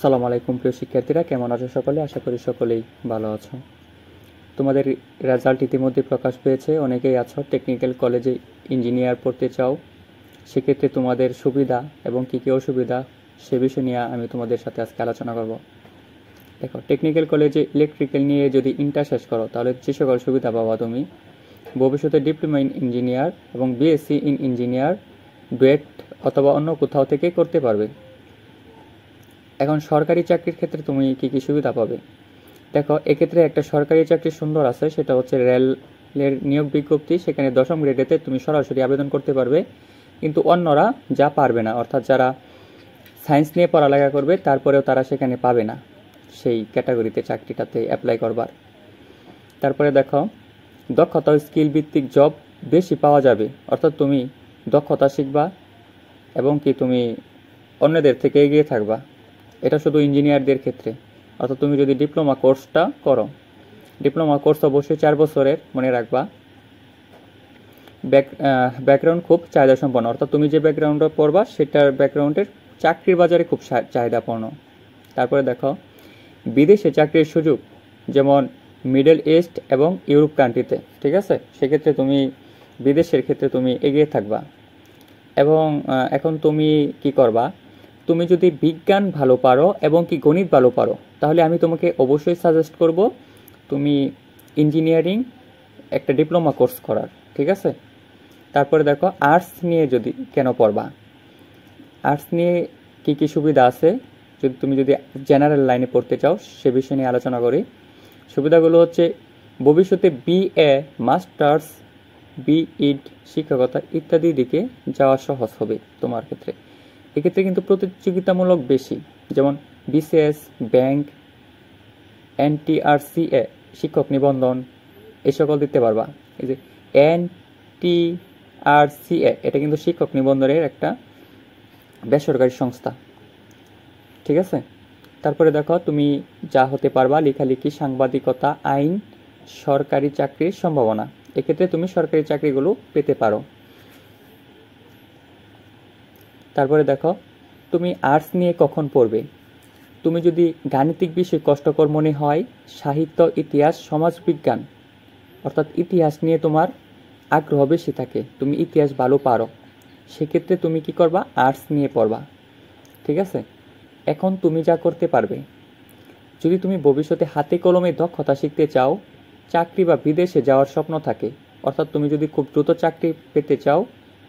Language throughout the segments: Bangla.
আসসালামু আলাইকুম প্রিয় শিক্ষার্থীরা, কেমন আছো সকলে? আশা করি সকলেই ভালো আছো। তোমাদের রেজাল্ট ইতিমধ্যে প্রকাশ পেয়েছে। অনেকেই আছো টেকনিক্যাল কলেজে ইঞ্জিনিয়ার পড়তে চাও। সেক্ষেত্রে তোমাদের সুবিধা এবং কী কী অসুবিধা সে বিষয় নিয়ে আমি তোমাদের সাথে আজকে আলোচনা করব। দেখো, টেকনিক্যাল কলেজে ইলেকট্রিক্যাল নিয়ে যদি ইন্টার শেষ করো তাহলে যে সকল সুবিধা পাবা তুমি ভবিষ্যতে ডিপ্লোমা ইন ইঞ্জিনিয়ার এবং বিএসসি ইন ইঞ্জিনিয়ার ডুয়েট অথবা অন্য কোথাও থেকে করতে পারবে। এখন সরকারি চাকরির ক্ষেত্রে তুমি কী কী সুবিধা পাবে? দেখো, এক্ষেত্রে একটা সরকারি চাকরি সুন্দর আছে, সেটা হচ্ছে রেলের নিয়োগ বিজ্ঞপ্তি। সেখানে 10ম গ্রেডেতে তুমি সরাসরি আবেদন করতে পারবে, কিন্তু অন্যরা যা পারবে না, অর্থাৎ যারা সায়েন্স নিয়ে পড়ালেখা করবে তারপরেও তারা সেখানে পাবে না সেই ক্যাটাগরিতে চাকরিটাতে অ্যাপ্লাই করবার। তারপরে দেখো, দক্ষতা ও স্কিল ভিত্তিক জব বেশি পাওয়া যাবে, অর্থাৎ তুমি দক্ষতা শিখবা এবং কি তুমি অন্যদের থেকে এগিয়ে থাকবা। এটা শুধু ইঞ্জিনিয়ারদের ক্ষেত্রে। অর্থাৎ তুমি যদি ডিপ্লোমা কোর্সটা করো, ডিপ্লোমা কোর্স অবশ্যই 4 বছরের, মনে রাখবা। ব্যাকগ্রাউন্ড খুব চাহিদা সম্পন্ন, অর্থাৎ তুমি যে ব্যাকগ্রাউন্ডে পড়বা সেটার ব্যাকগ্রাউন্ডের চাকরির বাজারে খুব চাহিদাপূর্ণ। তারপরে দেখো, বিদেশে চাকরির সুযোগ, যেমন মিডল ইস্ট এবং ইউরোপ কান্ট্রিতে, ঠিক আছে? সেক্ষেত্রে তুমি বিদেশের ক্ষেত্রে তুমি এগিয়ে থাকবা। এবং এখন তুমি কি করবা, তুমি যদি বিজ্ঞান ভালো পারো এবং কি গণিত ভালো পারো তাহলে আমি তোমাকে অবশ্যই সাজেস্ট করব তুমি ইঞ্জিনিয়ারিং একটা ডিপ্লোমা কোর্স করার, ঠিক আছে? তারপরে দেখো, আর্টস নিয়ে যদি কেন পড়বা, আর্টস নিয়ে কী কী সুবিধা আছে যদি তুমি জেনারেল লাইনে পড়তে চাও সে বিষয় নিয়ে আলোচনা করি। সুবিধাগুলো হচ্ছে ভবিষ্যতে বিএ, মাস্টার্স, বিইড, শিক্ষকতা ইত্যাদি দিকে যাওয়া সহজ হবে তোমার ক্ষেত্রে। এক্ষেত্রে কিন্তু প্রতিযোগিতামূলক বেশি, যেমন বিসিএস, ব্যাংক, এনটিআরসিএ, শিক্ষক নিবন্ধন, এই সকল দিতে পারবা। এই যে এনটিআরসিএ, এটা কিন্তু শিক্ষক নিবন্ধনের একটা বেসরকারি সংস্থা, ঠিক আছে? তারপরে দেখো, তুমি যা হতে পারবা লেখালেখি, সাংবাদিকতা, আইন, সরকারি চাকরির সম্ভাবনা। এক্ষেত্রে তুমি সরকারি চাকরিগুলো পেতে পারো। তারপরে দেখো, তুমি আর্টস নিয়ে কখন পড়বে? তুমি যদি গাণিতিক বিষয় কষ্টকর মনে হয়, সাহিত্য, ইতিহাস, সমাজবিজ্ঞান অর্থাৎ ইতিহাস নিয়ে তোমার আগ্রহ বেশি থাকে, তুমি ইতিহাস ভালো পারো, সেক্ষেত্রে তুমি কি করবা, আর্টস নিয়ে পড়বা, ঠিক আছে? এখন তুমি যা করতে পারবে, যদি তুমি ভবিষ্যতে হাতে কলমে দক্ষতা শিখতে চাও, চাকরি বা বিদেশে যাওয়ার স্বপ্ন থাকে, অর্থাৎ তুমি যদি খুব দ্রুত চাকরি পেতে চাও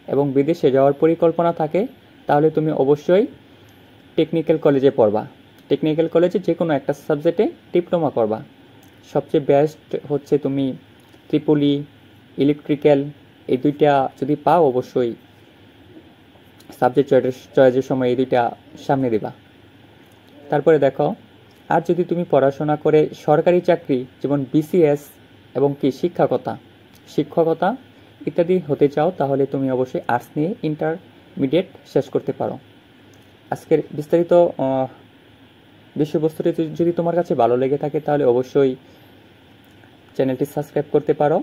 এবং বিদেশে যাওয়ার পরিকল্পনা থাকে, তাহলে তুমি অবশ্যই টেকনিক্যাল কলেজে পড়বা। টেকনিক্যাল কলেজে যে কোনো একটা সাবজেক্টে ডিপ্লোমা করবা। সবচেয়ে বেস্ট হচ্ছে তুমি ত্রিপলি, ইলেকট্রিক্যাল, এই দুইটা যদি পাও অবশ্যই সাবজেক্ট চয়েসের সময় এই দুইটা সামনে দিবা। তারপরে দেখো, আর যদি তুমি পড়াশোনা করে সরকারি চাকরি যেমন বিসিএস এবং কি শিক্ষকতা ইত্যাদি হতে চাও, তাহলে তুমি অবশ্যই আর্টস নিয়ে ইন্টারমিডিয়েট শেষ করতে পারো। আজকের বিস্তারিত বিষয়বস্তুটি যদি তোমার কাছে ভালো লেগে থাকে তাহলে অবশ্যই চ্যানেলটি সাবস্ক্রাইব করতে পারো।